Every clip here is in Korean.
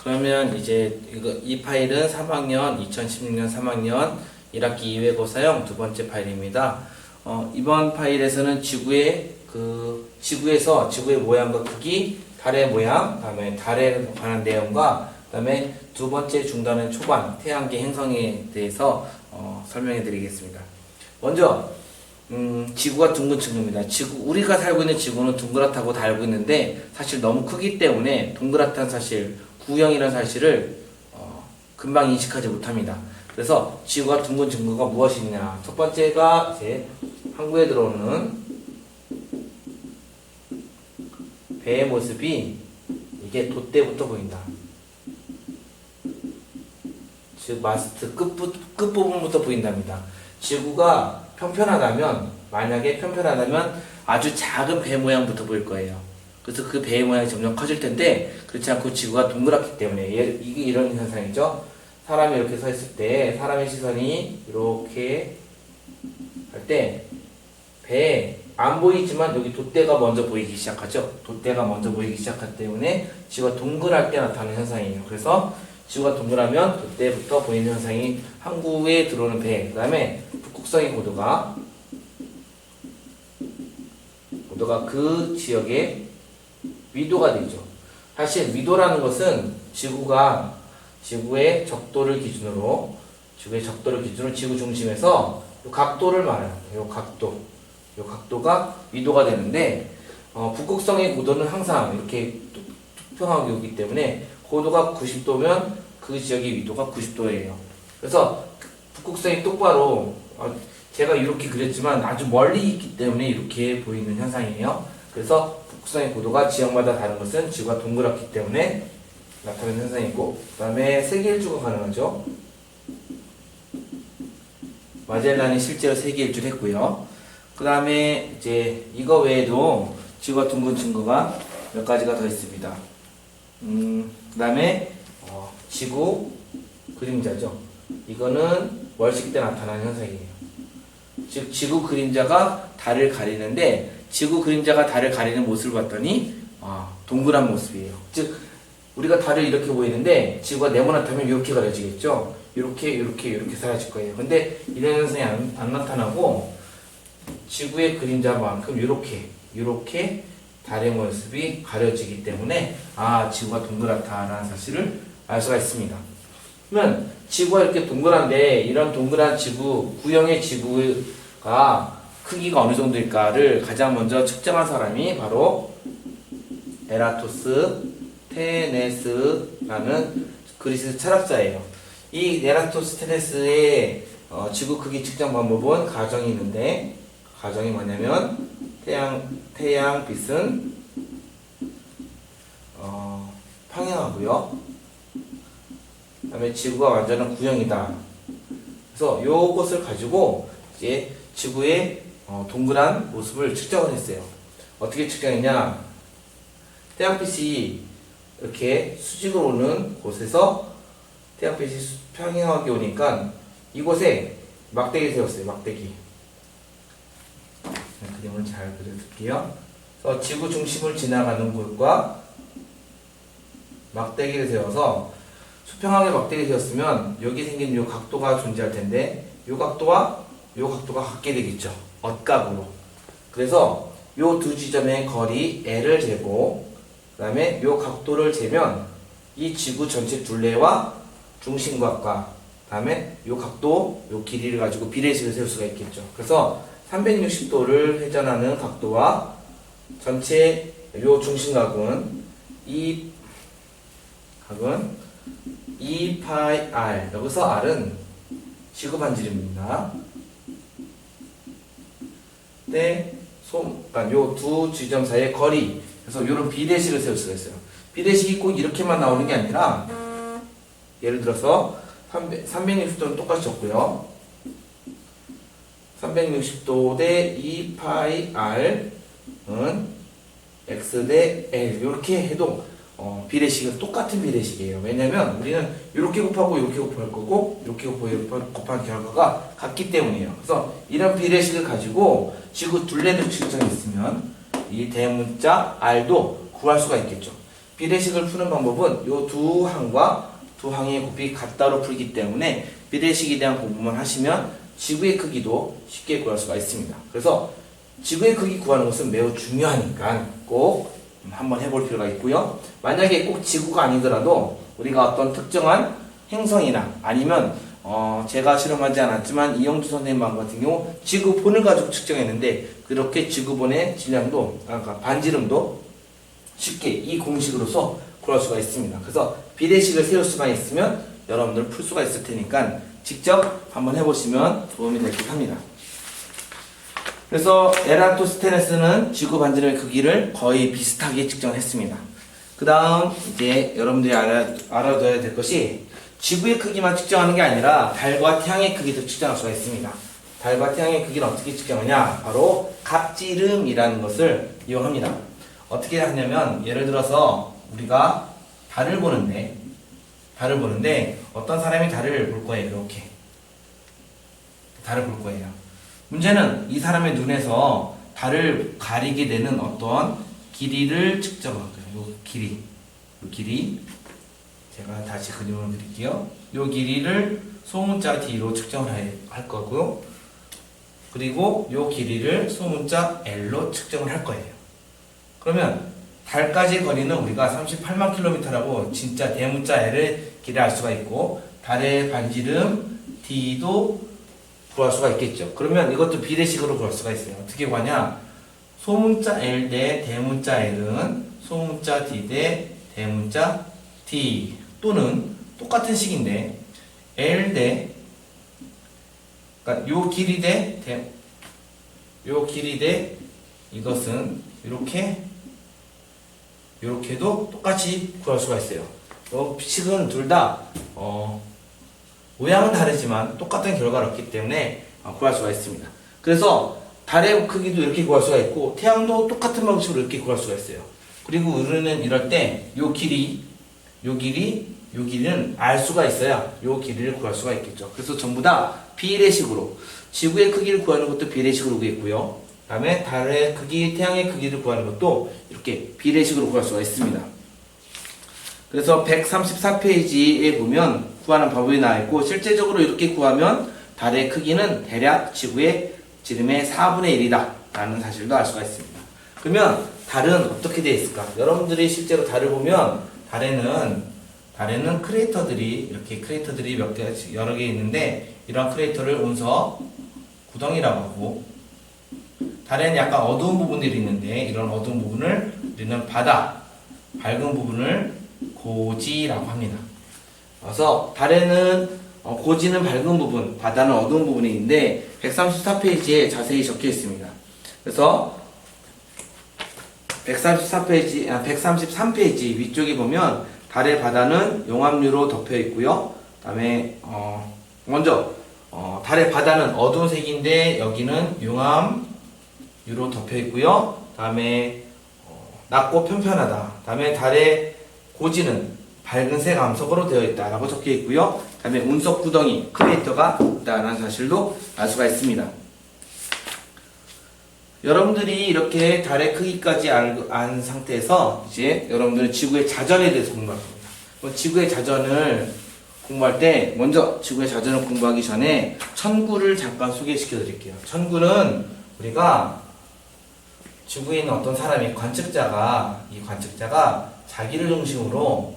그러면 이제 이 파일은 3학년 2016년 3학년 1학기 2외고사용 두 번째 파일입니다. 이번 파일에서는 지구에서 지구의 모양과 크기, 달의 모양, 그다음에 달에 관한 내용과 그다음에 두 번째 중단의 초반 태양계 행성에 대해서 설명해 드리겠습니다. 먼저 지구가 둥근 친구입니다. 우리가 살고 있는 지구는 동그랗다고 다 알고 있는데 사실 너무 크기 때문에 동그랗다는 사실, 구형이라는 사실을 금방 인식하지 못합니다. 그래서 지구가 둥근 증거가 무엇이냐? 첫 번째가 이제 항구에 들어오는 배의 모습이 이게 돛대부터 보인다. 즉 마스트 끝부분부터 보인답니다. 지구가 만약에 편편하다면 아주 작은 배 모양부터 보일 거예요. 그래서 그 배의 모양이 점점 커질 텐데 그렇지 않고 지구가 동그랗기 때문에 이게 이런 현상이죠. 사람이 이렇게 서 있을 때 사람의 시선이 이렇게 할 때 배에 안 보이지만 여기 돛대가 먼저 보이기 시작하죠. 돛대가 먼저 보이기 시작하기 때문에 지구가 동그랄 때 나타나는 현상이에요. 그래서 지구가 동그라면 돛대부터 보이는 현상이 항구에 들어오는 배, 그 다음에 북극성의 고도가 그 지역의 위도가 되죠. 사실 위도라는 것은 지구의 적도를 기준으로 지구 중심에서 이 각도를 말해요. 이 각도가 위도가 되는데 북극성의 고도는 항상 이렇게 투평하게 오기 때문에 고도가 90도면 그 지역의 위도가 90도예요. 그래서 북극성이 똑바로 제가 이렇게 그렸지만 아주 멀리 있기 때문에 이렇게 보이는 현상이에요. 그래서 북극성의 고도가 지역마다 다른 것은 지구가 동그랗기 때문에 나타나는 현상이고, 그 다음에 세계 일주가 가능하죠. 마젤란이 실제로 세계 일주를 했고요. 그 다음에 이제 이거 외에도 지구가 둥근 증거가 몇 가지가 더 있습니다. 그 다음에 지구 그림자죠. 이거는 월식 때 나타나는 현상이에요. 즉 지구 그림자가 달을 가리는데 지구 그림자가 달을 가리는 모습을 봤더니 동그란 모습이에요. 즉 우리가 달을 이렇게 보이는데 지구가 네모나타면 이렇게 가려지겠죠. 이렇게 사라질 거예요. 근데 이런 현상이 안 나타나고 지구의 그림자만큼 이렇게 달의 모습이 가려지기 때문에 지구가 동그랗다라는 사실을 알 수가 있습니다. 그러면 지구가 이렇게 동그란데 이런 동그란 구형의 지구가 크기가 어느 정도일까를 가장 먼저 측정한 사람이 바로 에라토스테네스라는 그리스 철학자예요. 이 에라토스테네스의 지구 크기 측정 방법은 가정이 있는데 가정이 뭐냐면 태양빛은 평행하고요. 그 다음에 지구가 완전한 구형이다. 그래서 요것을 가지고 이제 지구의 동그란 모습을 측정을 했어요. 어떻게 측정했냐? 태양빛이 이렇게 수직으로 오는 곳에서 태양빛이 평행하게 오니까 이곳에 막대기를 세웠어요. 막대기. 그림을 잘 그려줄게요. 그래서 지구 중심을 지나가는 곳과 막대기를 세워서 수평하게 막대기를 세웠으면 여기 생긴 이 각도가 존재할 텐데 이 각도와 이 각도가 같게 되겠죠. 엇각으로. 그래서 이 두 지점의 거리 L을 재고 그 다음에 이 각도를 재면 이 지구 전체 둘레와 중심각과 그 다음에 이 각도, 이 길이를 가지고 비례식을 세울 수가 있겠죠. 그래서 360도를 회전하는 각도와 전체 이 중심각은 2파이 R, 여기서 R은 지구 반지름입니다. 그러니까 요 두 지점 사이의 거리, 그래서 이런 비례식을 세울 수가 있어요. 비례식이 꼭 이렇게만 나오는 게 아니라 예를 들어서 360도는 똑같이 적고요. 360도 대 2파이 R은 X 대 L 이렇게 해도 비례식은 똑같은 비례식이에요. 왜냐면 우리는 이렇게 곱하고 이렇게 곱할 거고 이렇게 곱한 결과가 같기 때문이에요. 그래서 이런 비례식을 가지고 지구 둘레를 측정했으면 이 대문자 R도 구할 수가 있겠죠. 비례식을 푸는 방법은 요 두 항과 두 항의 곱이 같다로 풀기 때문에 비례식에 대한 공부만 하시면 지구의 크기도 쉽게 구할 수가 있습니다. 그래서 지구의 크기 구하는 것은 매우 중요하니까 꼭 한번 해볼 필요가 있고요. 만약에 꼭 지구가 아니더라도 우리가 어떤 특정한 행성이나 아니면 제가 실험하지 않았지만 이영주 선생님 같은 경우 지구본을 가지고 측정했는데 그렇게 지구본의 질량도 반지름도 쉽게 이 공식으로서 구할 수가 있습니다. 그래서 비례식을 세울 수만 있으면 여러분들 풀 수가 있을 테니까 직접 한번 해보시면 도움이 될 듯 합니다. 그래서 에라토스테네스는 지구 반지름의 크기를 거의 비슷하게 측정했습니다. 그 다음 이제 여러분들이 알아둬야 될 것이 지구의 크기만 측정하는 게 아니라 달과 태양의 크기도 측정할 수가 있습니다. 달과 태양의 크기는 어떻게 측정하냐? 바로 갑지름이라는 것을 이용합니다. 어떻게 하냐면 예를 들어서 우리가 달을 보는데 어떤 사람이 달을 볼 거예요. 이렇게 달을 볼 거예요. 문제는 이 사람의 눈에서 달을 가리게 되는 어떤 길이를 측정할 거예요. 요 길이 제가 다시 그림을 그릴게요. 요 길이를 소문자 D로 측정을 할 거고 그리고 요 길이를 소문자 L로 측정을 할 거예요. 그러면 달까지 거리는 우리가 38만 킬로미터라고 진짜 대문자 L의 길이를 알 수가 있고 달의 반지름 D도 구할 수가 있겠죠. 그러면 이것도 비례식으로 구할 수가 있어요. 어떻게 구하냐? 소문자 L 대 대문자 L은 소문자 D 대 대문자 D 또는 똑같은 식인데 L 대 그러니까 요 길이 대 이것은 이렇게도 똑같이 구할 수가 있어요. 식은 둘 다 모양은 다르지만 똑같은 결과를 얻기 때문에 구할 수가 있습니다. 그래서 달의 크기도 이렇게 구할 수가 있고 태양도 똑같은 방식으로 이렇게 구할 수가 있어요. 그리고 우리는 이럴 때 요 길이는 알 수가 있어야 요 길이를 구할 수가 있겠죠. 그래서 전부 다 비례식으로 지구의 크기를 구하는 것도 비례식으로 구했고요. 그 다음에 달의 크기, 태양의 크기를 구하는 것도 이렇게 비례식으로 구할 수가 있습니다. 그래서 134페이지에 보면 구하는 방법이 나와 있고 실제적으로 이렇게 구하면 달의 크기는 대략 지구의 지름의 4분의 1이다 라는 사실도 알 수가 있습니다. 그러면 달은 어떻게 되어 있을까? 여러분들이 실제로 달을 보면 달에는 크레이터들이 몇 개, 여러 개 있는데 이런 크레이터를 운석 구덩이라고 하고 달에는 약간 어두운 부분들이 있는데 이런 어두운 부분을 우리는 바다, 밝은 부분을 고지라고 합니다. 그래서 달에는 고지는 밝은 부분, 바다는 어두운 부분이 있는데 134페이지에 자세히 적혀 있습니다. 그래서 133페이지 위쪽에 보면 달의 바다는 용암류로 덮여 있고요. 그다음에 먼저 달의 바다는 어두운 색인데 여기는 용암류로 덮여 있고요. 그다음에 낮고 편편하다. 그다음에 달의 고지는 밝은색 암석으로 되어 있다라고 적혀 있고요. 그다음에 운석 구덩이 크레이터가 있다는 사실도 알 수가 있습니다. 여러분들이 이렇게 달의 크기까지 안 상태에서 이제 여러분들은 지구의 자전에 대해서 공부할 겁니다. 지구의 자전을 공부할 때 먼저 지구의 자전을 공부하기 전에 천구를 잠깐 소개시켜 드릴게요. 천구는 우리가 지구에 있는 어떤 사람이 관측자가 자기를 중심으로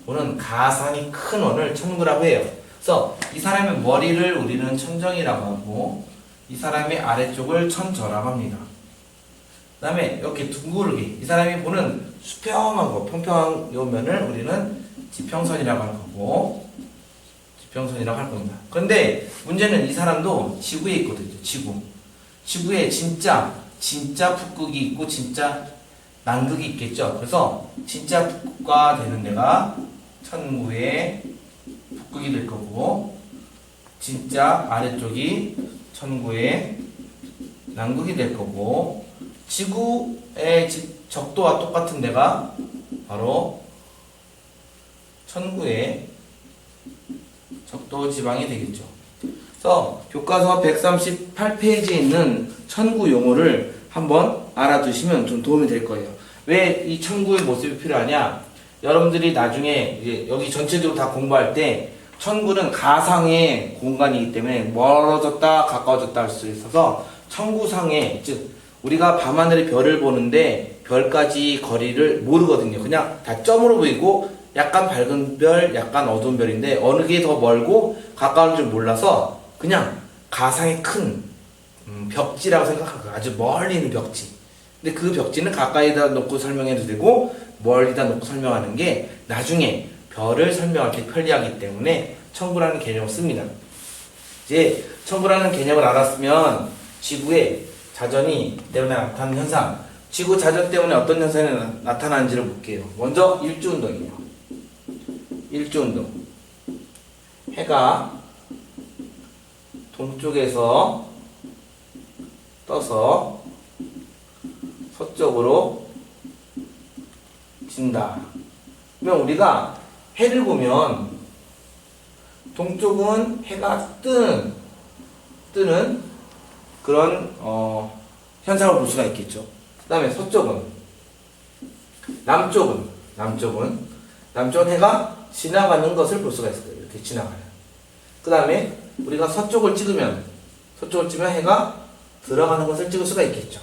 보는 가상이 큰 원을 천구라고 해요. 그래서 이 사람의 머리를 우리는 천정이라고 하고 이 사람의 아래쪽을 천저라고 합니다. 그 다음에 이렇게 둥그르게 이 사람이 보는 수평하고 평평한 요 면을 우리는 지평선이라고 할 거고 지평선이라고 할 겁니다. 그런데 문제는 이 사람도 지구에 있거든요. 지구에 진짜 북극이 있고 진짜 남극이 있겠죠. 그래서 진짜 북극과 되는 데가 천구의 북극이 될 거고 진짜 아래쪽이 천구의 남극이 될 거고 지구의 적도와 똑같은 데가 바로 천구의 적도 지방이 되겠죠. 그래서 교과서 138페이지에 있는 천구 용어를 한번 알아두시면 좀 도움이 될 거예요. 왜 이 천구의 모습이 필요하냐? 여러분들이 나중에 이제 여기 전체적으로 다 공부할 때 천구는 가상의 공간이기 때문에 멀어졌다 가까워졌다 할 수 있어서 천구상의, 즉 우리가 밤하늘의 별을 보는데 별까지 거리를 모르거든요. 그냥 다 점으로 보이고 약간 밝은 별, 약간 어두운 별인데 어느 게 더 멀고 가까운 줄 몰라서 그냥 가상의 큰 벽지라고 생각하고 아주 멀리 있는 벽지. 근데 그 벽지는 가까이다 놓고 설명해도 되고 멀리다 놓고 설명하는 게 나중에 별을 설명할 때 편리하기 때문에 천구라는 개념을 씁니다. 이제 천구라는 개념을 알았으면 지구의 자전이 때문에 나타나는 현상, 지구 자전 때문에 어떤 현상이 나타나는지를 볼게요. 먼저 일주운동이에요. 일주운동. 해가 동쪽에서 떠서 서쪽으로 진다. 그러면 우리가 해를 보면 동쪽은 해가 뜨는 그런 현상을 볼 수가 있겠죠. 그 다음에 서쪽은, 남쪽은 해가 지나가는 것을 볼 수가 있을 거예요. 이렇게 지나가는. 그 다음에 우리가 서쪽을 찍으면 해가 들어가는 것을 찍을 수가 있겠죠.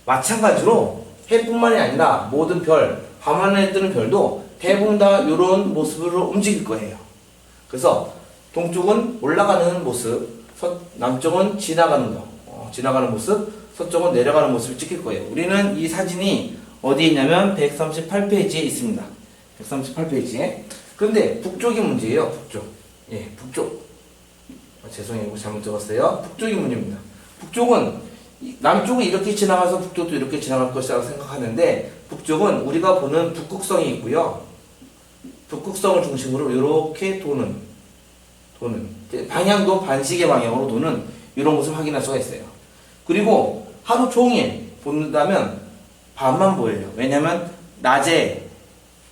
마찬가지로 해뿐만이 아니라 모든 별, 밤하늘에 뜨는 별도 대부분 다 이런 모습으로 움직일 거예요. 그래서 동쪽은 올라가는 모습, 남쪽은 지나가는 모습, 서쪽은 내려가는 모습을 찍힐 거예요. 우리는 이 사진이 어디에 있냐면 138페이지에 있습니다. 138페이지에. 그런데 북쪽이 문제예요. 북쪽. 죄송해요. 잘못 적었어요. 북쪽이 문제입니다. 남쪽은 이렇게 지나가서 북쪽도 이렇게 지나갈 것이라고 생각하는데 북쪽은 우리가 보는 북극성이 있고요. 북극성을 중심으로 이렇게 도는 방향도 반시계 방향으로 도는 이런 모습을 확인할 수가 있어요. 그리고 하루 종일 본다면 밤만 보여요. 왜냐면 낮에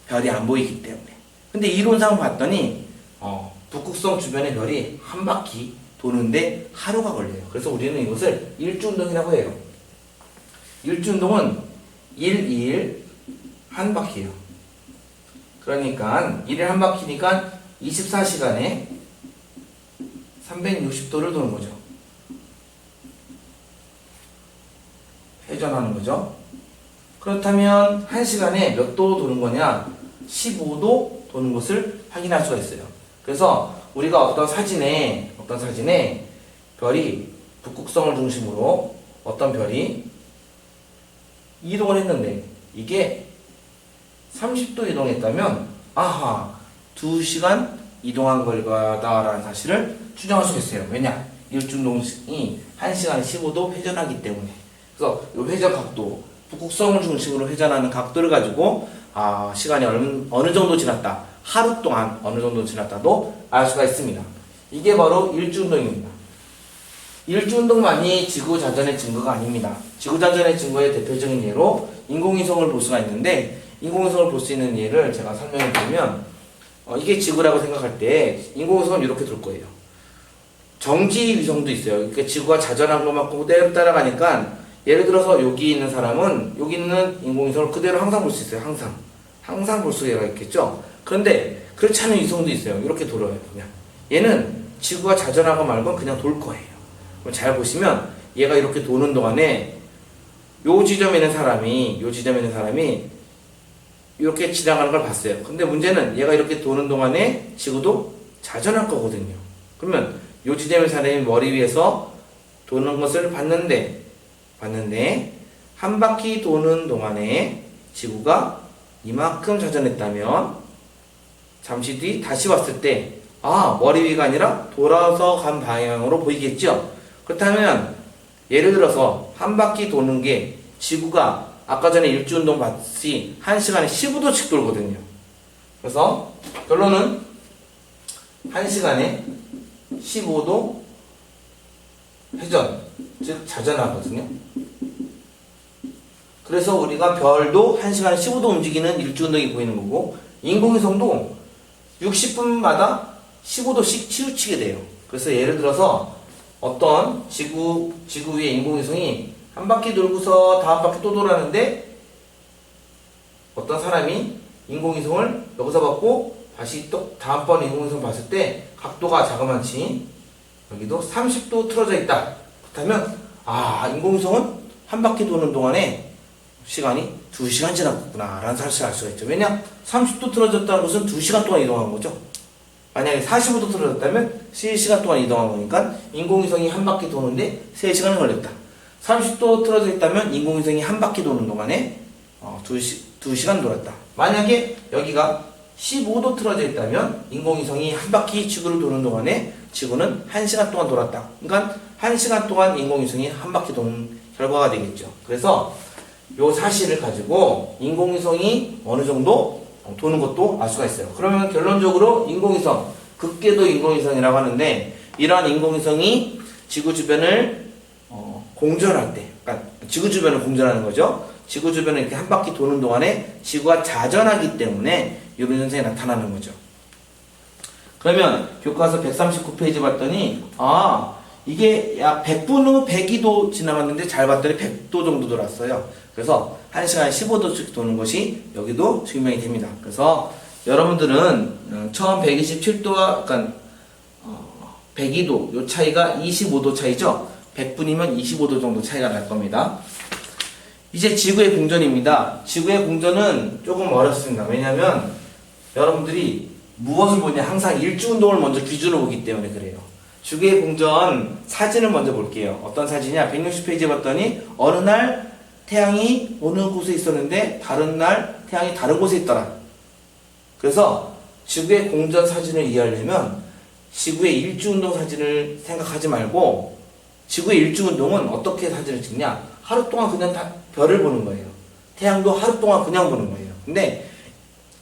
별이 안 보이기 때문에. 근데 이론상 봤더니 북극성 주변의 별이 한 바퀴 도는데 하루가 걸려요. 그래서 우리는 이것을 일주운동이라고 해요. 일주운동은 1일 한 바퀴예요. 그러니까 1일 한 바퀴니까 24시간에 360도를 도는 거죠. 회전하는 거죠. 그렇다면 1시간에 몇 도 도는 거냐? 15도 도는 것을 확인할 수가 있어요. 그래서 우리가 어떤 사진에 별이 북극성을 중심으로 어떤 별이 이동을 했는데 이게 30도 이동했다면 아하 2시간 이동한 거다라는 사실을 추정할 수 있어요. 왜냐? 일주운동이 1시간에 15도 회전하기 때문에. 그래서 이 회전 각도, 북극성을 중심으로 회전하는 각도를 가지고 시간이 어느 정도 지났다, 하루 동안 어느 정도 지났다도 알 수가 있습니다. 이게 바로 일주운동입니다. 일주운동만이 지구자전의 증거가 아닙니다. 지구자전의 증거의 대표적인 예로 인공위성을 볼 수가 있는데 인공위성을 볼 수 있는 예를 제가 설명해 드리면 이게 지구라고 생각할 때 인공위성은 이렇게 돌 거예요. 정지 위성도 있어요. 그러니까 지구가 자전한 것만큼 그대로 따라가니까 예를 들어서 여기 있는 사람은 여기 있는 인공위성을 그대로 항상 볼 수 있어요. 항상 볼 수가 있겠죠. 그런데 그렇지 않은 위성도 있어요. 이렇게 돌아요. 그냥 얘는 지구가 자전하고 말고 그냥 돌 거예요. 그럼 잘 보시면 얘가 이렇게 도는 동안에 요 지점에 있는 사람이 이렇게 지나가는 걸 봤어요. 근데 문제는 얘가 이렇게 도는 동안에 지구도 자전할 거거든요. 그러면 요 지점에 사람이 머리 위에서 도는 것을 봤는데 한 바퀴 도는 동안에 지구가 이만큼 자전했다면 잠시 뒤 다시 왔을 때 머리 위가 아니라 돌아서 간 방향으로 보이겠죠? 그렇다면 예를 들어서 한 바퀴 도는 게 지구가 아까 전에 일주운동 봤듯이 1시간에 15도씩 돌거든요. 그래서 결론은 1시간에 15도 회전, 즉 자전하거든요. 그래서 우리가 별도 1시간에 15도 움직이는 일주운동이 보이는 거고 인공위성도 60분마다 15도씩 치우치게 돼요. 그래서 예를 들어서 어떤 지구 위에 인공위성이 한 바퀴 돌고서 다음 바퀴 또 돌았는데 어떤 사람이 인공위성을 여기서 받고 다시 또 다음번 인공위성 봤을 때 각도가 자그만치 여기도 30도 틀어져 있다. 그렇다면 인공위성은 한 바퀴 도는 동안에 시간이 2시간 지났구나 라는 사실을 알 수가 있죠. 왜냐? 30도 틀어졌다는 것은 2시간 동안 이동한 거죠. 만약에 45도 틀어졌다면 3시간 동안 이동한 거니까 인공위성이 한 바퀴 도는데 3시간이 걸렸다. 30도 틀어져 있다면 인공위성이 한 바퀴 도는 동안에 2시간 돌았다. 만약에 여기가 15도 틀어져 있다면 인공위성이 한 바퀴 지구를 도는 동안에 지구는 1시간 동안 돌았다. 그러니까 1시간 동안 인공위성이 한 바퀴 도는 결과가 되겠죠. 그래서 이 사실을 가지고 인공위성이 어느 정도 도는 것도 알 수가 있어요. 그러면 결론적으로 인공위성, 극궤도 인공위성이라고 하는데 이러한 인공위성이 지구 주변을 공전할 때, 그러니까 지구 주변을 공전하는 거죠. 지구 주변을 이렇게 한 바퀴 도는 동안에 지구가 자전하기 때문에 이런 현상이 나타나는 거죠. 그러면 교과서 139페이지 봤더니 이게 약 100분 후 102도 지나갔는데 잘 봤더니 100도 정도 돌았어요. 그래서 1시간에 15도씩 도는 것이 여기도 증명이 됩니다. 그래서 여러분들은 처음 127도와 약간 102도 요 차이가 25도 차이죠. 100분이면 25도 정도 차이가 날 겁니다. 이제 지구의 공전입니다. 지구의 공전은 조금 어렵습니다. 왜냐하면 여러분들이 무엇을 보냐 항상 일주운동을 먼저 기준으로 보기 때문에 그래요. 지구의 공전 사진을 먼저 볼게요. 어떤 사진이냐? 160페이지에 봤더니 어느 날 태양이 어느 곳에 있었는데 다른 날 태양이 다른 곳에 있더라. 그래서 지구의 공전 사진을 이해하려면 지구의 일주운동 사진을 생각하지 말고 지구의 일주운동은 어떻게 사진을 찍냐? 하루 동안 그냥 다 별을 보는 거예요. 태양도 하루 동안 그냥 보는 거예요. 근데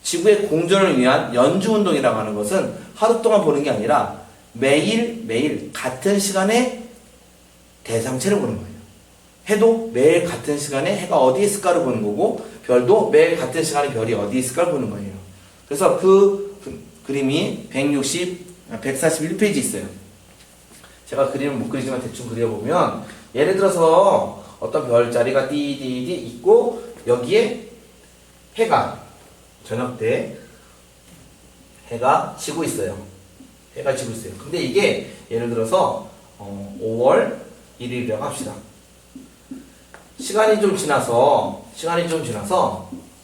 지구의 공전을 위한 연주운동이라고 하는 것은 하루 동안 보는 게 아니라 매일 같은 시간에 대상체를 보는 거예요. 해도 매일 같은 시간에 해가 어디에 있을까를 보는 거고 별도 매일 같은 시간에 별이 어디에 있을까를 보는 거예요. 그래서 그 그림이 141페이지 있어요. 제가 그림을 못 그리지만 대충 그려보면 예를 들어서 어떤 별자리가 띠디디 있고 여기에 해가 저녁 때 해가 지고 있어요. 해가 지고 있어요. 근데 이게 예를 들어서 5월 1일이라고 합시다. 시간이 좀 지나서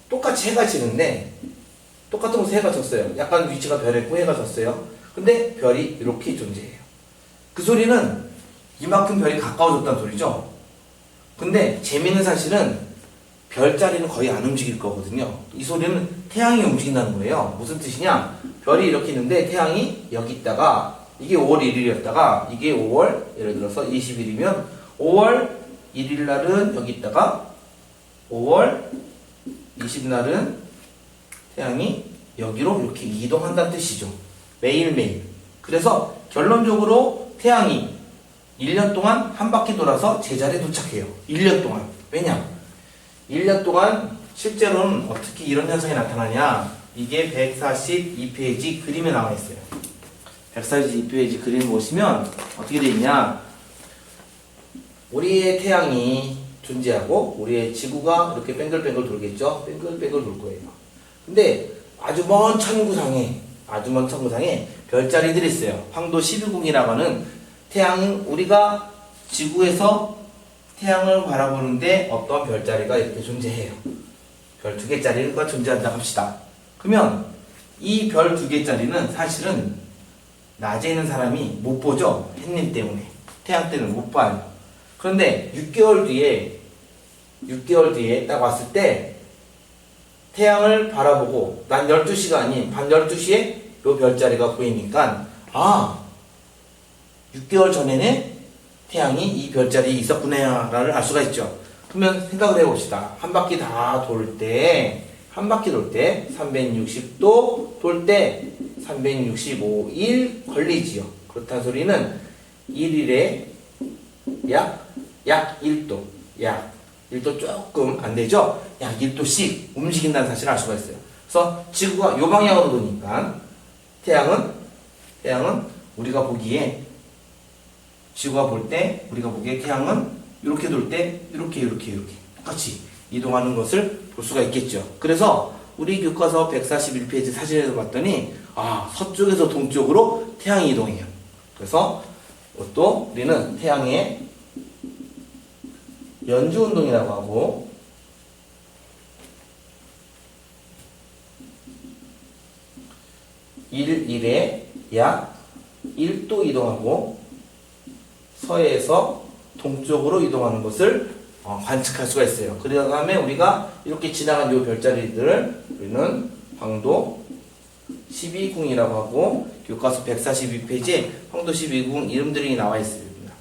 똑같이 해가 지는데 똑같은 곳에 해가 졌어요. 약간 위치가 변했고 해가 졌어요. 근데 별이 이렇게 존재해요. 그 소리는 이만큼 별이 가까워졌다는 소리죠. 근데 재미있는 사실은 별자리는 거의 안 움직일 거거든요. 이 소리는 태양이 움직인다는 거예요. 무슨 뜻이냐? 별이 이렇게 있는데 태양이 여기 있다가 이게 5월 1일이었다가 이게 5월 예를 들어서 20일이면 5월 1일 날은 여기 있다가 5월 20일 날은 태양이 여기로 이렇게 이동한다는 뜻이죠. 매일매일. 그래서 결론적으로 태양이 1년 동안 한 바퀴 돌아서 제자리에 도착해요. 1년 동안. 왜냐? 1년 동안 실제로는 어떻게 이런 현상이 나타나냐? 이게 142페이지 그림에 나와 있어요. 142페이지 그림을 보시면 어떻게 되어 있냐? 우리의 태양이 존재하고 우리의 지구가 이렇게 뱅글뱅글 돌겠죠? 뱅글뱅글 돌 거예요. 근데 아주 먼 천구상에 별자리들이 있어요. 황도 12궁이라고 하는 우리가 지구에서 태양을 바라보는데 어떤 별자리가 이렇게 존재해요. 별 2개짜리가 존재한다고 합시다. 그러면 이 별 2개짜리는 사실은 낮에 있는 사람이 못 보죠. 햇님 때문에. 태양 때는 못 봐요. 그런데 6개월 뒤에 딱 왔을 때 태양을 바라보고 난 12시가 아닌 밤 12시에 요 별자리가 보이니까 6개월 전에는 태양이 이 별자리에 있었구나를 알 수가 있죠. 그러면 생각을 해봅시다. 한 바퀴 다 돌 때 360도 돌 때 365일 걸리지요. 그렇다는 소리는 1일에 약 1도 조금 안 되죠? 약 1도씩 움직인다는 사실을 알 수가 있어요. 그래서 지구가 요 방향으로 도니까 태양은 우리가 보기에 태양은 이렇게 돌 때 이렇게 똑같이 이동하는 것을 볼 수가 있겠죠. 그래서 우리 교과서 141페이지 사진에서 봤더니 서쪽에서 동쪽으로 태양이 이동해요. 그래서 또 우리는 태양의 연주운동이라고 하고 일에 약 1도 이동하고 서해에서 동쪽으로 이동하는 것을 관측할 수가 있어요. 그 다음에 우리가 이렇게 지나간 이 별자리들을 우리는 황도 12궁이라고 하고 교과서 142페이지에 황도 12궁 이름들이 나와 있습니다.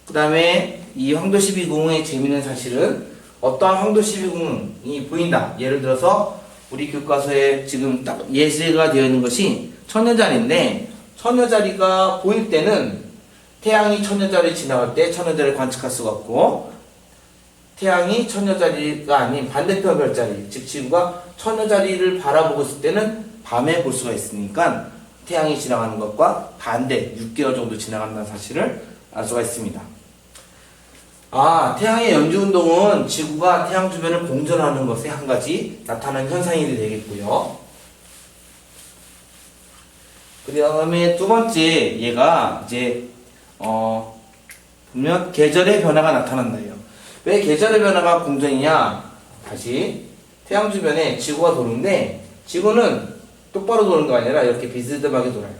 그 다음에 이 황도 12궁의 재미있는 사실은 어떠한 황도 12궁이 보인다. 예를 들어서 우리 교과서에 지금 딱 예시가 되어 있는 것이 천여자리인데 천여자리가 보일 때는 태양이 천여자리 지나갈 때 천여자리를 관측할 수가 없고 태양이 천여자리가 아닌 반대편 별자리 즉 지구가 천여자리를 바라보고 있을 때는 밤에 볼 수가 있으니까 태양이 지나가는 것과 반대 6개월 정도 지나간다는 사실을 알 수가 있습니다. 태양의 연주운동은 지구가 태양 주변을 공전하는 것에 한 가지 나타나는 현상이 되겠고요. 그 다음에 두 번째 얘가 이제 보면 계절의 변화가 나타난다요. 왜 계절의 변화가 공전이냐? 다시 태양 주변에 지구가 도는데 지구는 똑바로 도는 거 아니라 이렇게 비스듬하게 돌아요.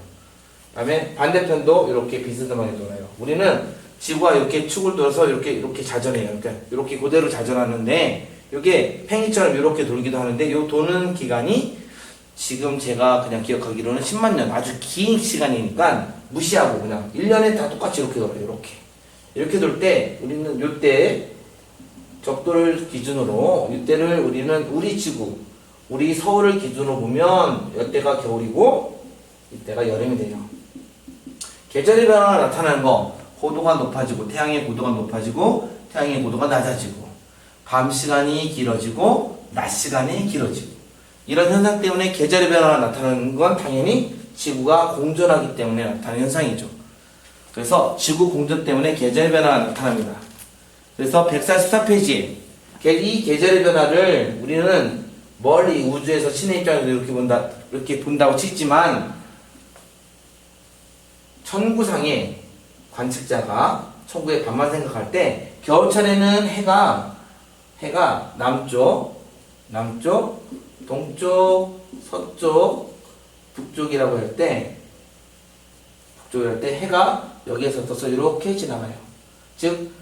그 다음에 반대편도 이렇게 비스듬하게 돌아요. 우리는 지구가 이렇게 축을 돌아서 이렇게 자전해요. 그러니까 이렇게 그대로 자전하는데 이게 팽이처럼 이렇게 돌기도 하는데 이 도는 기간이 지금 제가 그냥 기억하기로는 10만 년 아주 긴 시간이니까 무시하고 그냥 1년에 다 똑같이 이렇게 돌아요. 이렇게 돌 때 우리는 이때 적도를 기준으로 이때를 우리는 우리 지구 우리 서울을 기준으로 보면 이때가 겨울이고 이때가 여름이 돼요. 계절의 변화가 나타나는 거 고도가 높아지고 태양의 고도가 높아지고 태양의 고도가 낮아지고 밤 시간이 길어지고 낮 시간이 길어지고 이런 현상 때문에 계절의 변화가 나타나는 건 당연히 지구가 공전하기 때문에 나타나는 현상이죠. 그래서 지구 공전 때문에 계절의 변화가 나타납니다. 그래서 144페이지에 이 계절의 변화를 우리는 멀리 우주에서 신의 입장에서 이렇게 본다고 치지만 천구상에 관측자가 천구의 밤만 생각할 때 겨울철에는 해가 남쪽, 동쪽, 서쪽, 북쪽이라고 할 때 해가 여기에서 떠서 이렇게 지나가요. 즉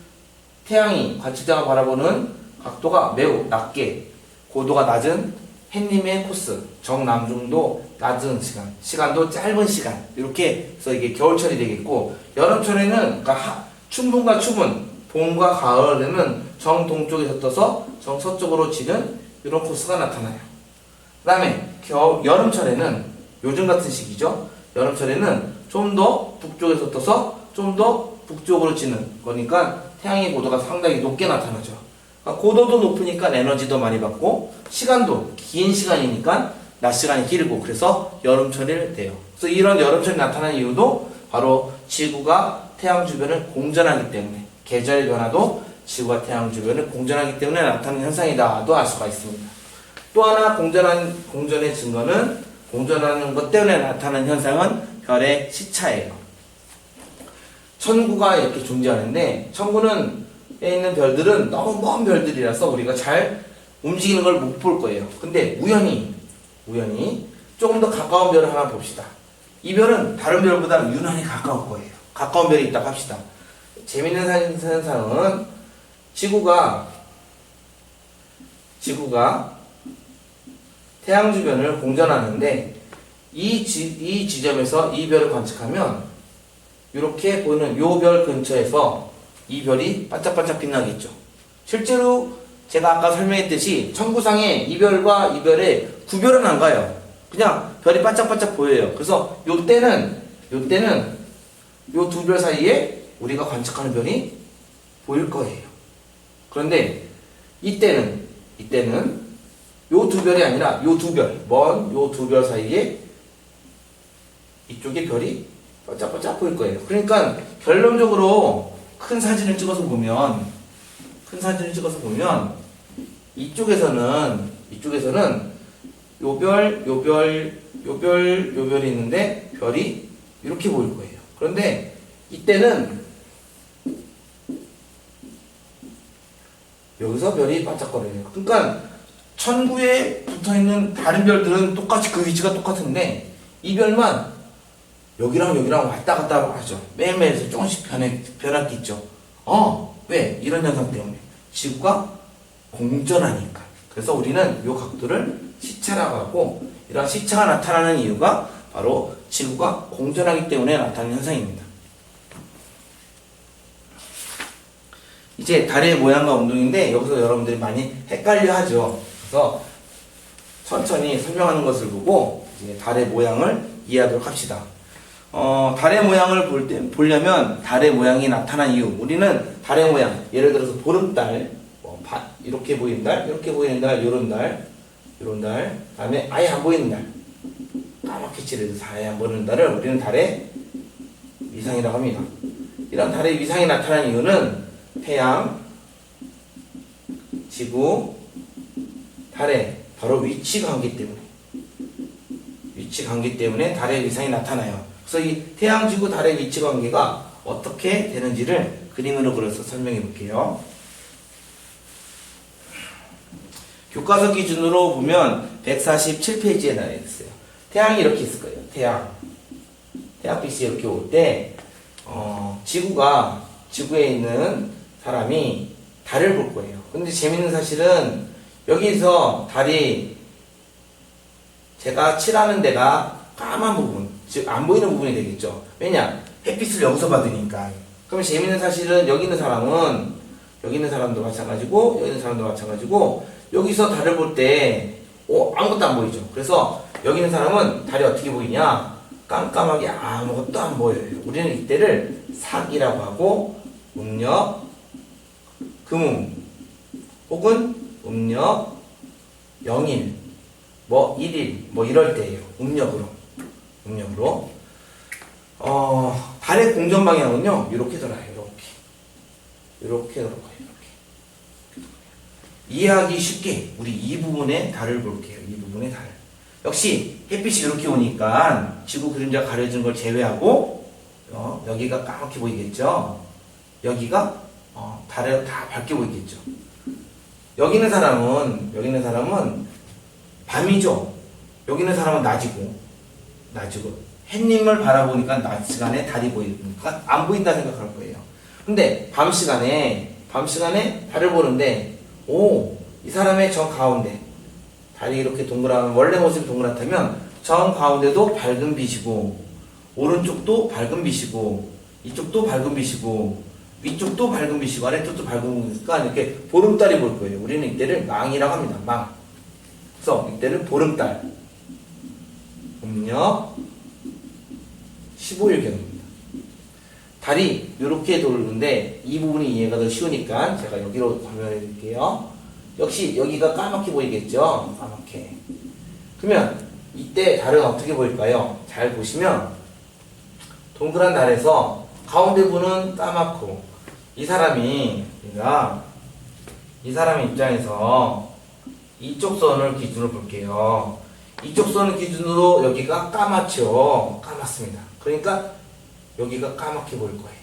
태양이 관측자가 바라보는 각도가 매우 낮게 고도가 낮은 햇님의 코스 정남중도 낮은 시간도 짧은 시간 이렇게 해서 이게 겨울철이 되겠고 여름철에는 그러니까 춘분과 추분 봄과 가을에는 정동쪽에서 떠서 정서쪽으로 지는 이런 코스가 나타나요. 그 다음에 여름철에는 요즘 같은 시기죠. 여름철에는 좀 더 북쪽에서 떠서 좀 더 북쪽으로 지는 거니까 태양의 고도가 상당히 높게 나타나죠. 그러니까 고도도 높으니까 에너지도 많이 받고 시간도 긴 시간이니까 낮 시간이 길고 그래서 여름철이 돼요. 그래서 이런 여름철이 나타나는 이유도 바로 지구가 태양 주변을 공전하기 때문에 계절의 변화도 지구가 태양 주변을 공전하기 때문에 나타나는 현상이다도 알 수가 있습니다. 또 하나 공전의 증거는 공전하는 것 때문에 나타나는 현상은 별의 시차예요. 천구가 이렇게 존재하는데 천구는 에 있는 별들은 너무 먼 별들이라서 우리가 잘 움직이는 걸 못 볼 거예요. 근데 우연히 조금 더 가까운 별을 하나 봅시다. 이 별은 다른 별보다 유난히 가까울 거예요. 가까운 별이 있다고 합시다. 재밌는 현상은 지구가 태양 주변을 공전하는데 이 지점에서 이 별을 관측하면 이렇게 보이는 요 별 근처에서 이 별이 반짝반짝 빛나겠죠. 실제로 제가 아까 설명했듯이 천구상에 이 별과 이 별의 구별은 안 가요. 그냥 별이 반짝반짝 보여요. 그래서 요때는 요 두 별 사이에 우리가 관측하는 별이 보일 거예요. 그런데 이때는 요 두 별이 아니라 요 두 별, 먼 요 두 별 사이에 이쪽에 별이 반짝반짝 보일 거예요. 그러니까 결론적으로 큰 사진을 찍어서 보면 큰 사진을 찍어서 보면 이쪽에서는 요별이 있는데 별이 이렇게 보일 거예요. 그런데 이때는 여기서 별이 반짝거려요. 그러니까 천구에 붙어있는 다른 별들은 똑같이 그 위치가 똑같은데 이 별만 여기랑 여기랑 왔다 갔다 하죠. 매일매일 조금씩 변할 게 있죠. 왜? 이런 현상 때문에. 지구가 공전하니까. 그래서 우리는 이 각도를 시차라고 하고, 이런 시차가 나타나는 이유가 바로 지구가 공전하기 때문에 나타나는 현상입니다. 이제 달의 모양과 운동인데 여기서 여러분들이 많이 헷갈려 하죠. 그래서 천천히 설명하는 것을 보고 이제 달의 모양을 이해하도록 합시다. 달의 모양을 보려면 달의 모양이 나타난 이유, 우리는 달의 모양, 예를 들어서 보름달, 이렇게 보이는 달, 이렇게 보이는 달, 요런 달, 다음에 아예 안 보이는 달, 까맣게 칠해서 아예 안 보이는 달을 우리는 달의 위상이라고 합니다. 이런 달의 위상이 나타난 이유는 태양, 지구, 달의 바로 위치 관계 때문에 달의 위상이 나타나요. 그래서 이 태양, 지구, 달의 위치 관계가 어떻게 되는지를 그림으로 그려서 설명해 볼게요. 교과서 기준으로 보면 147페이지에 나와 있어요. 태양이 이렇게 있을 거예요. 태양빛이 이렇게 올 때, 지구에 있는 사람이 달을 볼 거예요. 근데 재밌는 사실은 여기서 달이 제가 칠하는 데가 까만 부분, 즉 안 보이는 부분이 되겠죠. 왜냐? 햇빛을 여기서 받으니까. 그럼 재밌는 사실은 여기 있는 사람도 마찬가지고 여기 있는 사람도 마찬가지고 여기서 달을 볼 때 아무것도 안 보이죠. 그래서 여기 있는 사람은 달이 어떻게 보이냐? 깜깜하게 아무것도 안 보여요. 우리는 이때를 사기라고 하고 음력, 금음 혹은 음력, 영일, 1일 이럴 때예요. 음력으로. 달의 공전 방향은요, 이렇게 돌아요. 이렇게 돌아가요. 이해하기 쉽게 우리 이 부분의 달을 볼게요. 이 부분의 달. 역시 햇빛이 이렇게 오니까 지구 그림자 가려진 걸 제외하고 여기가 까맣게 보이겠죠. 여기가 달에 다 밝게 보이겠죠. 여기 있는 사람은 밤이죠. 여기 있는 사람은 낮이고 햇님을 바라보니까 낮 시간에 달이 보이니까 안 보인다 생각할 거예요. 근데 밤 시간에 달을 보는데 이 사람의 정 가운데 달이 이렇게 원래 모습이 동그랗다면 정 가운데도 밝은 빛이고 오른쪽도 밝은 빛이고 이쪽도 밝은 빛이고 위쪽도 밝은 빛이고 아래쪽도 밝은 빛이니까 이렇게 보름달이 보일 거예요. 우리는 이때를 망이라고 합니다. 망. 그래서 이때는 보름달. 음력 15일경입니다. 달이 이렇게 도는데 이 부분이 이해가 더 쉬우니까 제가 여기로 설명해 드릴게요. 역시 여기가 까맣게 보이겠죠? 까맣게. 그러면 이때 달은 어떻게 보일까요? 잘 보시면 동그란 달에서 가운데 부분은 까맣고 이 사람의 입장에서 이쪽 선을 기준으로 볼게요. 이쪽 선을 기준으로 여기가 까맣죠? 까맣습니다. 그러니까 여기가 까맣게 보일 거예요.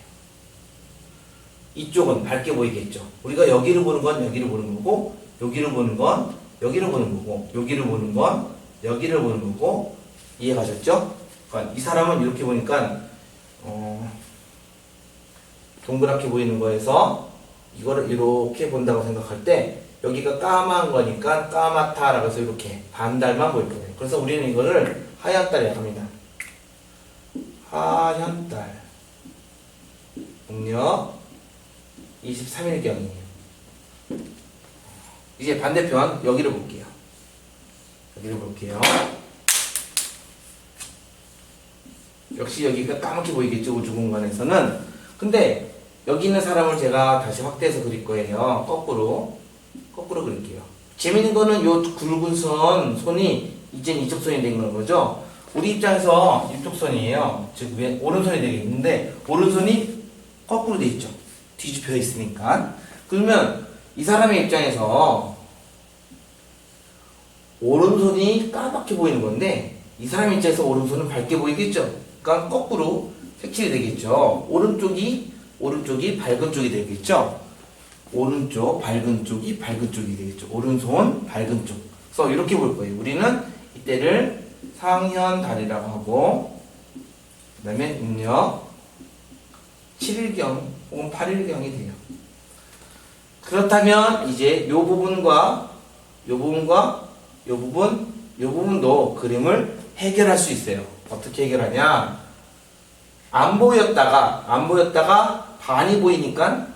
이쪽은 밝게 보이겠죠. 우리가 여기를 보는 건 여기를 보는 거고, 여기를 보는 건 여기를 보는 거고, 여기를 보는 건 여기를 보는 거고, 이해가셨죠? 그러니까 이 사람은 이렇게 보니까 동그랗게 보이는 거에서 이거를 이렇게 본다고 생각할 때 여기가 까만 거니까 까맣다라고 해서 이렇게 반달만 보일 거예요. 그래서 우리는 이거를 하얀 달이라고 합니다. 하얀 달. 음력 23일경이에요. 이제 반대편 여기를 볼게요. 역시 여기가 까맣게 보이겠죠, 우주 공간에서는. 근데 여기 있는 사람을 제가 다시 확대해서 그릴 거예요. 거꾸로 그릴게요. 재밌는 거는 요 굵은 손이 이젠 이쪽 손이 된 거죠. 우리 입장에서 이쪽 손이에요. 즉 오른손이 되겠는데 오른손이 거꾸로 돼 있죠. 뒤집혀 있으니까. 그러면 이 사람의 입장에서 오른손이 까맣게 보이는 건데 이 사람의 입장에서 오른손은 밝게 보이겠죠. 그러니까 거꾸로 색칠이 되겠죠. 오른쪽이 밝은 쪽이 되겠죠. 오른쪽 밝은 쪽이 밝은 쪽이 되겠죠. 오른손 밝은 쪽. 그래서 이렇게 볼 거예요. 우리는 이때를 상현 다리라고 하고 그 다음에 음력 7일경 혹은 8일경이 돼요. 그렇다면 이제 요 부분과 요 부분과 요 부분도 그림을 해결할 수 있어요. 어떻게 해결하냐? 안 보였다가 반이 보이니까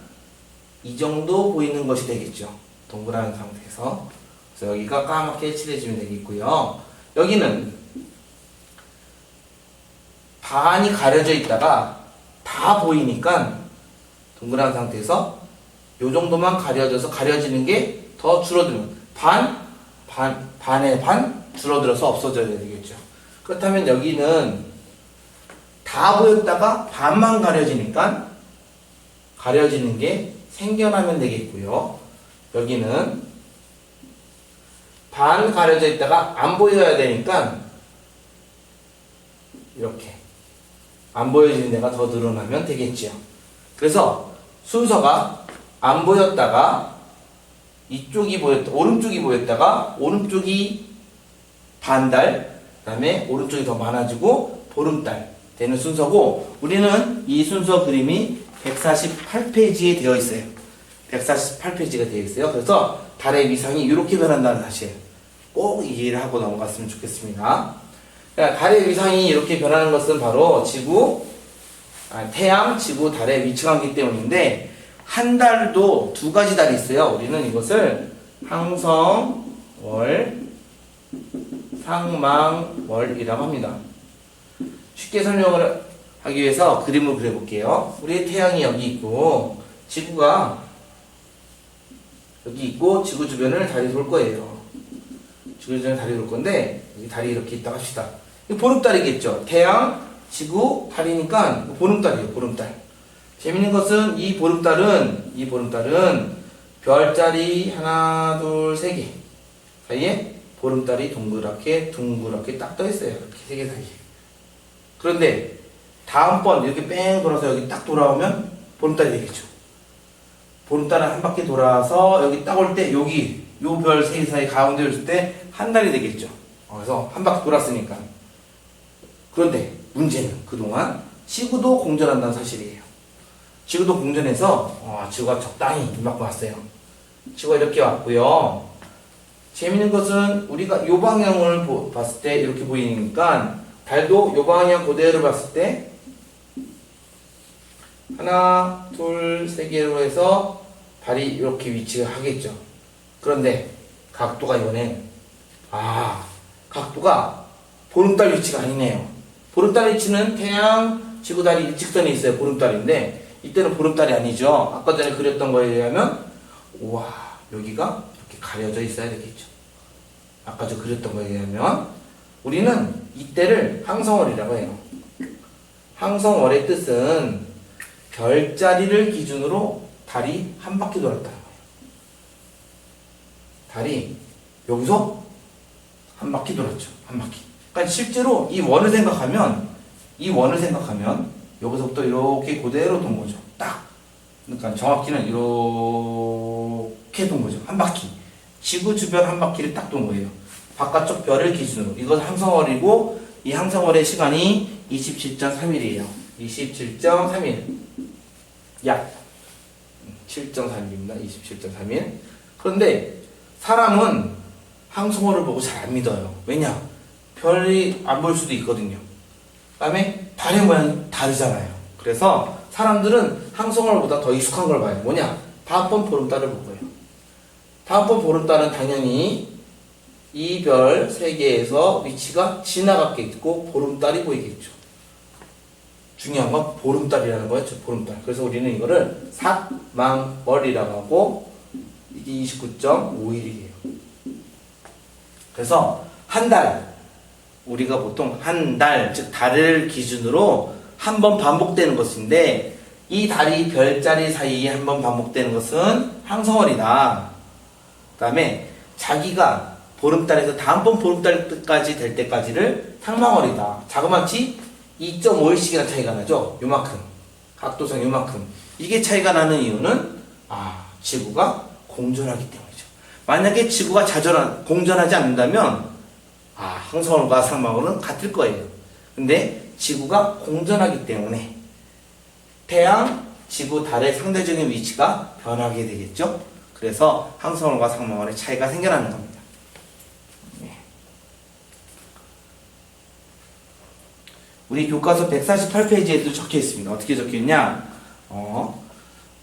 이 정도 보이는 것이 되겠죠. 동그란 상태에서. 그래서 여기가 까맣게 칠해주면 되겠고요. 여기는 반이 가려져 있다가 다 보이니까 동그란 상태에서 요 정도만 가려지는 게 더 줄어들면 반의 반 줄어들어서 없어져야 되겠죠. 그렇다면 여기는 다 보였다가 반만 가려지니까 가려지는 게 생겨나면 되겠고요. 여기는 반 가려져 있다가 안 보여야 되니까 이렇게 안 보여지는 데가 더 늘어나면 되겠지요. 그래서 순서가 안 보였다가 오른쪽이 보였다가 오른쪽이 반달, 그 다음에 오른쪽이 더 많아지고 보름달 되는 순서고, 우리는 이 순서 그림이 148페이지에 되어 있어요. 148페이지가 되어 있어요. 그래서 달의 위상이 이렇게 변한다는 사실 꼭 이해를 하고 넘어갔으면 좋겠습니다. 그러니까 달의 위상이 이렇게 변하는 것은 바로 태양, 지구, 달의 위치관계 때문인데, 한 달도 두 가지 달이 있어요. 우리는 이것을 항성월, 상망월이라고 합니다. 쉽게 설명을 하기 위해서 그림을 그려볼게요. 우리의 태양이 여기 있고 지구가 여기 있고 지구 주변을 달이 돌 거예요. 지구 주변을 달이 돌 건데 여기 달이 이렇게 있다 합시다. 이거 보름달이겠죠. 태양, 지구, 달이니까 보름달이에요. 보름달. 재밌는 것은 이 보름달은 별자리 하나, 둘, 세 개 사이에 보름달이 둥그랗게 딱 떠 있어요. 이렇게 세 개 사이에. 그런데 다음번 이렇게 뺑 돌아서 여기 딱 돌아오면 보름달이 되겠죠. 보름달은 한 바퀴 돌아서 여기 딱 올 때 여기 요 별 세 개 사이 가운데 있을 때 한 달이 되겠죠. 그래서 한 바퀴 돌았으니까. 그런데 문제는 그동안 지구도 공전한다는 사실이에요. 지구도 공전해서 지구가 적당히 이만큼 왔어요. 지구가 이렇게 왔고요. 재밌는 것은 우리가 요 방향을 봤을 때 이렇게 보이니까 달도 요 방향 그대로 봤을 때 하나, 둘, 세 개로 해서 달이 이렇게 위치를 하겠죠. 그런데 각도가 이번엔 각도가 보름달 위치가 아니네요. 보름달 위치는 태양, 지구, 달이 일직선에 있어요. 보름달인데 이때는 보름달이 아니죠. 아까 전에 그렸던 거에 의하면 여기가 이렇게 가려져 있어야 되겠죠. 아까 저 그렸던 거에 의하면 우리는 이때를 항성월이라고 해요. 항성월의 뜻은 별자리를 기준으로 달이 한 바퀴 돌았다는 거예요. 달이 여기서 한 바퀴 돌았죠. 한 바퀴. 그러니까 실제로 이 원을 생각하면 여기서부터 이렇게 그대로 돈 거죠. 딱. 그러니까 정확히는 이렇게 돈 거죠. 한 바퀴. 지구 주변 한 바퀴를 딱 돈 거예요. 바깥쪽 별을 기준으로. 이건 항성월이고, 이 항성월의 시간이 27.3일이에요. 27.3일. 약 7.3일입니다. 27.3일. 그런데 사람은 항성월을 보고 잘 안 믿어요. 왜냐? 별이 안 보일 수도 있거든요. 그 다음에 달의 모양이 다르잖아요. 그래서 사람들은 항성월보다 더 익숙한 걸 봐요. 뭐냐? 다음번 보름달을 볼 거예요. 다음번 보름달은 당연히 이 별 3개에서 위치가 지나갔겠고 보름달이 보이겠죠. 중요한 건 보름달이라는 거였죠. 보름달. 그래서 우리는 이거를 사망월이라고 하고 이게 29.5일이에요. 그래서 한 달, 우리가 보통 한 달, 즉 달을 기준으로 한 번 반복되는 것인데 이 달이 별자리 사이에 한번 반복되는 것은 항성월이다. 그 다음에 자기가 보름달에서 다음번 보름달까지 될 때까지를 상망월이다. 자그마치 2.5일씩이나 차이가 나죠. 요만큼. 각도상 요만큼. 이게 차이가 나는 이유는 지구가 공전하기 때문이죠. 만약에 지구가 공전하지 않는다면 항성월과 상망월은 같을 거예요. 근데 지구가 공전하기 때문에 태양, 지구, 달의 상대적인 위치가 변하게 되겠죠. 그래서 항성월과 상망월의 차이가 생겨나는 겁니다. 우리 교과서 148페이지에도 적혀 있습니다. 어떻게 적혀 있냐?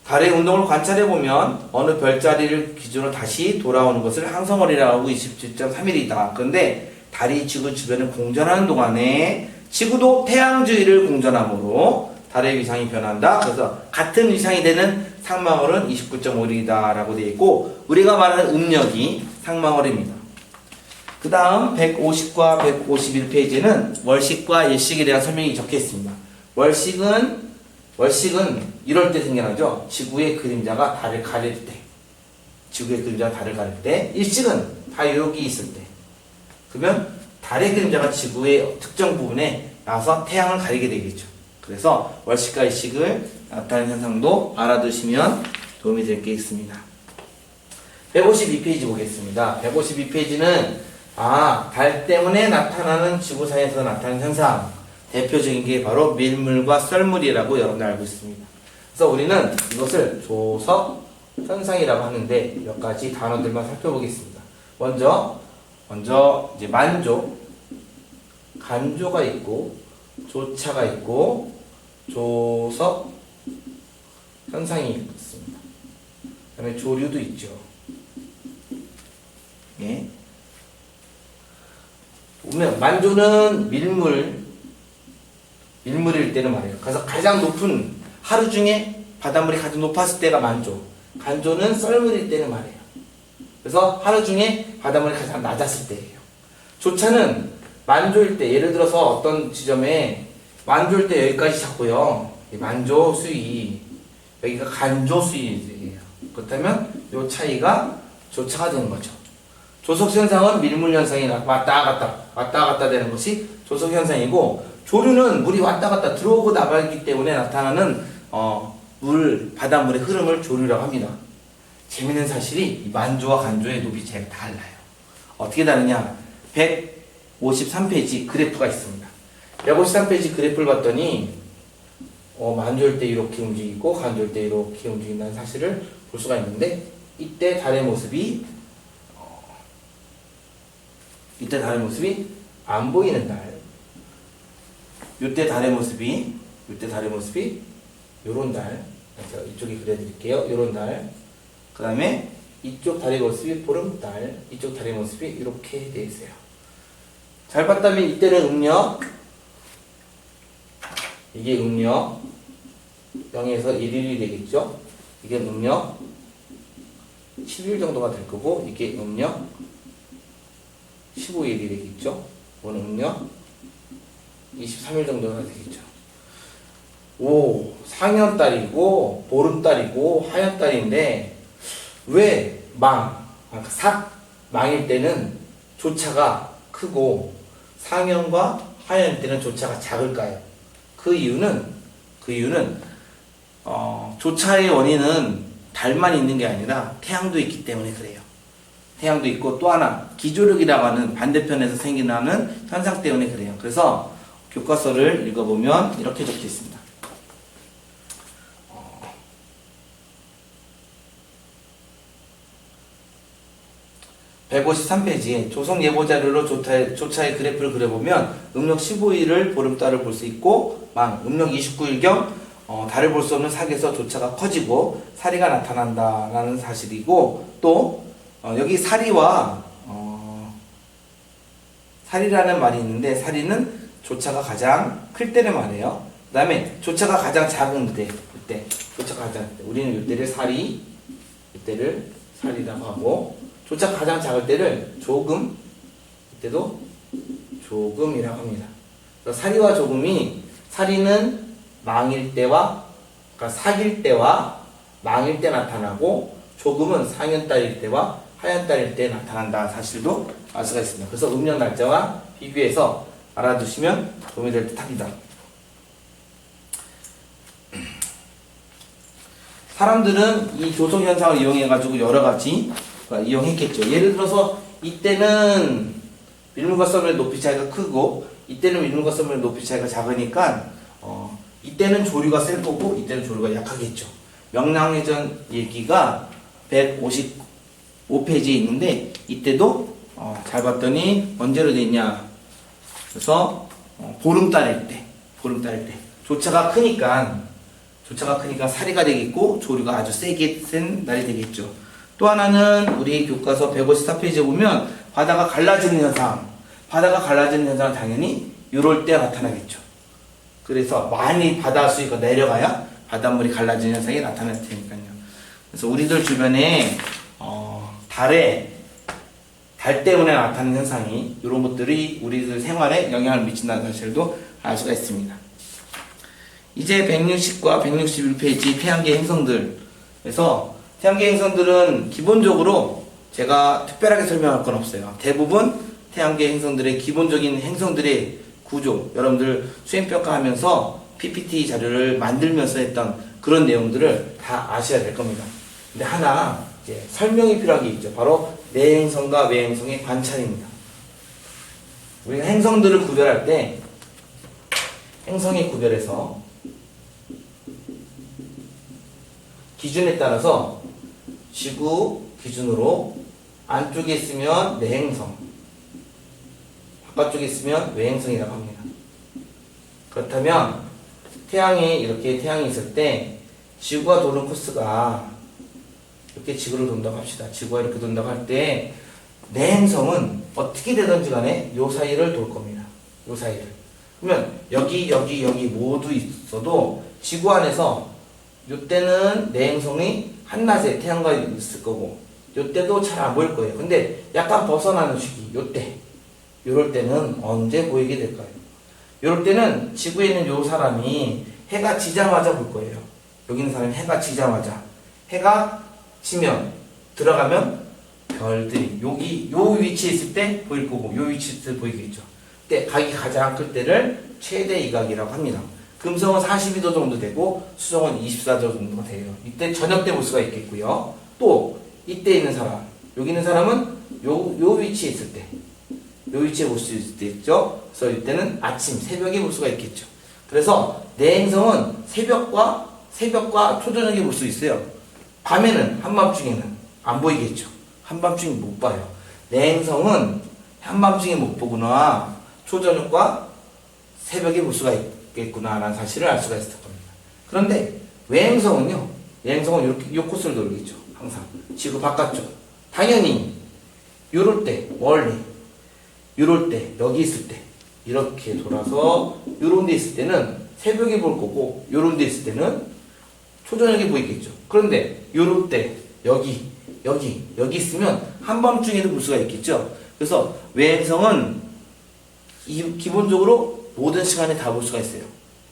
달의 운동을 관찰해보면 어느 별자리를 기준으로 다시 돌아오는 것을 항성월이라고 하고 27.3일이다. 그런데 달이 지구 주변을 공전하는 동안에 지구도 태양 주위를 공전하므로 달의 위상이 변한다. 그래서 같은 위상이 되는 상망월은 29.5일이다 라고 되어 있고, 우리가 말하는 음력이 상망월입니다. 그 다음 150과 151페이지는 월식과 일식에 대한 설명이 적혀 있습니다. 월식은 이럴 때 생겨나죠. 지구의 그림자가 달을 가릴 때. 지구의 그림자가 달을 가릴 때. 일식은 다 여기 있을 때. 그러면 달의 그림자가 지구의 특정 부분에 나와서 태양을 가리게 되겠죠. 그래서 월식과 일식을 나타내는 현상도 알아두시면 도움이 될 게 있습니다. 152페이지 보겠습니다. 152페이지는 달 때문에 나타나는 지구상에서 나타나는 현상, 대표적인 게 바로 밀물과 썰물이라고 여러분들 알고 있습니다. 그래서 우리는 이것을 조석 현상이라고 하는데 몇 가지 단어들만 살펴보겠습니다. 먼저 이제 만조, 간조가 있고 조차가 있고 조석 현상이 있습니다. 그 다음에 조류도 있죠. 예. 보면 만조는 밀물일 때는 말이에요. 그래서 가장 높은, 하루 중에 바닷물이 가장 높았을 때가 만조, 간조는 썰물일 때는 말이에요. 그래서 하루 중에 바닷물이 가장 낮았을 때예요. 조차는 만조일 때, 예를 들어서 어떤 지점에 만조일 때 여기까지 잡고요, 만조 수위, 여기가 간조 수위예요. 그렇다면 이 차이가 조차가 되는 거죠. 조석현상은 밀물현상이 왔다 갔다 되는 것이 조석현상이고, 조류는 물이 왔다 갔다 들어오고 나가기 때문에 나타나는 바닷물의 흐름을 조류라고 합니다. 재밌는 사실이 이 만조와 간조의 높이 차이가 달라요. 어떻게 다르냐? 153페이지 그래프가 있습니다. 153페이지 그래프를 봤더니 만조일 때 이렇게 움직이고 간조일 때 이렇게 움직인다는 사실을 볼 수가 있는데, 이때 달의 모습이 안 보이는 달, 이때 달의 모습이 요런 달, 제가 이쪽에 그려드릴게요. 요런 달, 그 다음에 이쪽 달의 모습이 보름달, 이쪽 달의 모습이 이렇게 되어 있어요. 잘 봤다면 이때는 음력, 이게 음력 0에서 1일이 되겠죠. 이게 음력 10일 정도가 될 거고, 이게 음력 15일이 되겠죠. 이거는 음력 23일 정도가 되겠죠. 상현달이고 보름달이고 하현달인데 왜 망일 때는 조차가 크고 상현과 하현일 때는 조차가 작을까요? 그 이유는 조차의 원인은 달만 있는 게 아니라 태양도 있기 때문에 그래요. 태양도 있고, 또 하나 기조력이라고 하는 반대편에서 생기는 현상 때문에 그래요. 그래서 교과서를 읽어보면 이렇게 적혀 있습니다. 153페이지에 조성 예보자료로 조차의 그래프를 그려보면 음력 15일을 보름달을 볼 수 있고, 음력 29일경 달을 볼 수 없는 사계에서 조차가 커지고 사리가 나타난다라는 사실이고, 또 여기 사리와 사리라는 말이 있는데, 사리는 조차가 가장 클 때를 말해요. 그 다음에 조차가 가장 작은 때, 이때 조차가 가장 때, 우리는 이때를 사리, 이때를 사리라고 하고, 조차가 가장 작을 때를 조금, 이때도 조금이라고 합니다. 사리와 조금이, 사리는 망일 때와 그러니까 사귈 때와 망일 때 나타나고 조금은 상현달일 때와 하현달일 때 나타난다는 사실도 알 수가 있습니다. 그래서 음력 날짜와 비교해서 알아두시면 도움이 될 듯합니다. 사람들은 이 조성 현상을 이용해 가지고 여러 가지 이용했겠죠. 예를 들어서 이때는 밀물과 썰물의 높이 차이가 크고 이때는 밀물과 썰물의 높이 차이가 작으니까 이때는 조류가 셀 거고 이때는 조류가 약하겠죠. 명랑해전 얘기가 155페이지에 있는데 이때도 잘 봤더니 언제로 돼 있냐. 그래서 보름달일 때 조차가 크니까 사리가 되겠고 조류가 아주 세게 센 날이 되겠죠. 또 하나는 우리 교과서 154페이지에 보면 바다가 갈라지는 현상은 당연히 이럴 때 나타나겠죠. 그래서 많이 바다 수위가 내려가야 바닷물이 갈라지는 현상이 나타날 테니까요. 그래서 우리들 주변에 달 때문에 나타나는 현상이 이런 것들이 우리들 생활에 영향을 미친다는 사실도 알 수가 있습니다. 이제 160과 161페이지 태양계 행성들에서 태양계 행성들은 기본적으로 제가 특별하게 설명할 건 없어요. 대부분 태양계 행성들의 기본적인 행성들의 구조, 여러분들 수행평가하면서 PPT 자료를 만들면서 했던 그런 내용들을 다 아셔야 될 겁니다. 근데 하나 이제 설명이 필요한 게 있죠. 바로 내행성과 외행성의 관찰입니다. 우리가 행성들을 구별할 때 행성의 구별에서 기준에 따라서 지구 기준으로 안쪽에 있으면 내행성, 바깥쪽에 있으면 외행성이라고 합니다. 그렇다면 이렇게 태양이 있을 때 지구가 도는 코스가 이렇게 지구를 돈다고 합시다. 지구가 이렇게 돈다고 할 때 내행성은 어떻게 되든지 간에 요 사이를 돌 겁니다. 요 사이를. 그러면 여기 모두 있어도 지구 안에서 요때는 내행성이 한낮에 태양과 있을 거고 요때도 잘 안 보일 거예요. 근데 약간 벗어나는 시기 요때 요럴 때는 언제 보이게 될까요? 요럴 때는 지구에 있는 요 사람이 해가 지자마자 볼 거예요. 여기 있는 사람이 해가 지자마자 해가 지면 들어가면 별들이 여기 요 위치에 있을 때 보일 거고 요 위치에 있을 때 보이겠죠. 그때 각이 가장 클 때를 최대 이각이라고 합니다. 금성은 42도 정도 되고 수성은 24도 정도가 돼요. 이때 저녁 때 볼 수가 있겠고요. 또 이때 있는 사람, 여기 있는 사람은 요 위치에 있을 때, 요 위치에 볼 수 있죠. 그래서 이때는 아침, 새벽에 볼 수가 있겠죠. 그래서 내행성은 새벽과 초저녁에 볼 수 있어요. 밤에는 한밤중에는 안 보이겠죠. 한밤중에 못 봐요. 내행성은 한밤중에 못 보구나. 초저녁과 새벽에 볼 수가 있겠구나라는 사실을 알 수가 있을 겁니다. 그런데 외행성은요. 외행성은 이렇게 요 코스를 돌겠죠. 항상 지구 바깥쪽. 당연히 요럴 때 멀리, 요럴 때 여기 있을 때 이렇게 돌아서 요런 데 있을 때는 새벽에 볼 거고 요런 데 있을 때는 초저녁에 보이겠죠. 그런데 요럴 때 여기 있으면 한밤중에도 볼 수가 있겠죠. 그래서 외행성은 기본적으로 모든 시간에 다 볼 수가 있어요.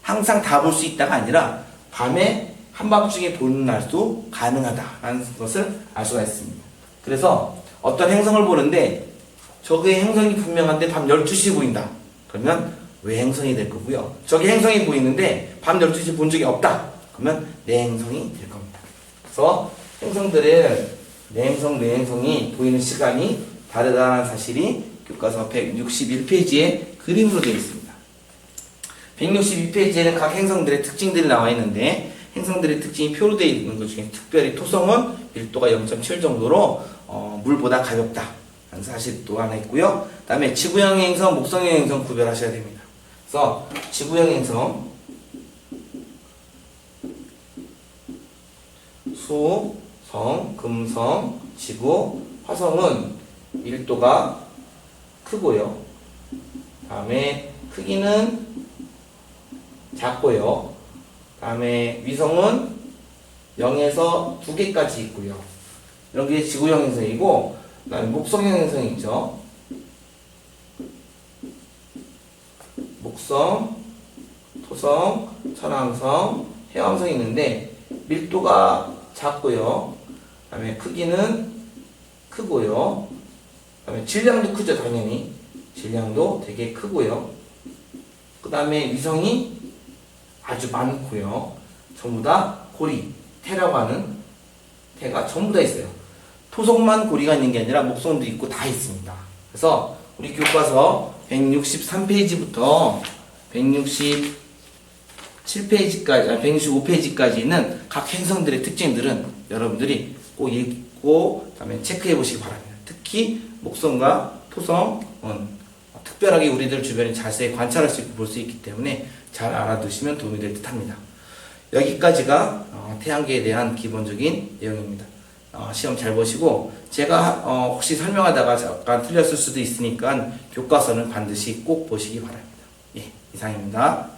항상 다 볼 수 있다가 아니라 밤에 한밤중에 보는 날도 가능하다라는 것을 알 수가 있습니다. 그래서 어떤 행성을 보는데 저게 행성이 분명한데 밤 12시에 보인다. 그러면 외행성이 될 거고요. 저게 행성이 보이는데 밤 12시에 본 적이 없다. 그러면 내행성이 될 겁니다. 그래서 행성들의 내행성, 외행성이 보이는 시간이 다르다는 사실이 교과서 161페이지에 그림으로 되어 있습니다. 162페이지에는 각 행성들의 특징들이 나와 있는데 행성들의 특징이 표로 되어 있는 것 중에 특별히 토성은 밀도가 0.7 정도로 물보다 가볍다 라는 사실 또 하나 있고요. 그 다음에 지구형 행성, 목성형 행성 구별하셔야 됩니다. 그래서 지구형 행성 수, 성, 금성, 지구, 화성은 밀도가 크고요. 다음에 크기는 작고요. 다음에 위성은 0에서 2개까지 있고요. 이런 게 지구형 행성이고, 그다음에 목성형 행성이 있죠. 목성, 토성, 천왕성, 해왕성이 있는데 밀도가 작고요. 그다음에 크기는 크고요. 그다음에 질량도 크죠, 당연히. 질량도 되게 크고요. 그다음에 위성이 아주 많고요. 전부 다 고리, 태라고 하는 태가 전부 다 있어요. 토성만 고리가 있는 게 아니라 목성도 있고 다 있습니다. 그래서 우리 교과서 163페이지부터 167페이지까지, 165페이지까지는 각 행성들의 특징들은 여러분들이 꼭 읽고 그다음에 체크해 보시기 바랍니다. 특히 목성과 토성은 특별하게 우리들 주변에 자세히 관찰할 수 있고 볼 수 있기 때문에 잘 알아두시면 도움이 될 듯 합니다. 여기까지가 태양계에 대한 기본적인 내용입니다. 시험 잘 보시고 제가 혹시 설명하다가 잠깐 틀렸을 수도 있으니까 교과서는 반드시 꼭 보시기 바랍니다. 예, 이상입니다.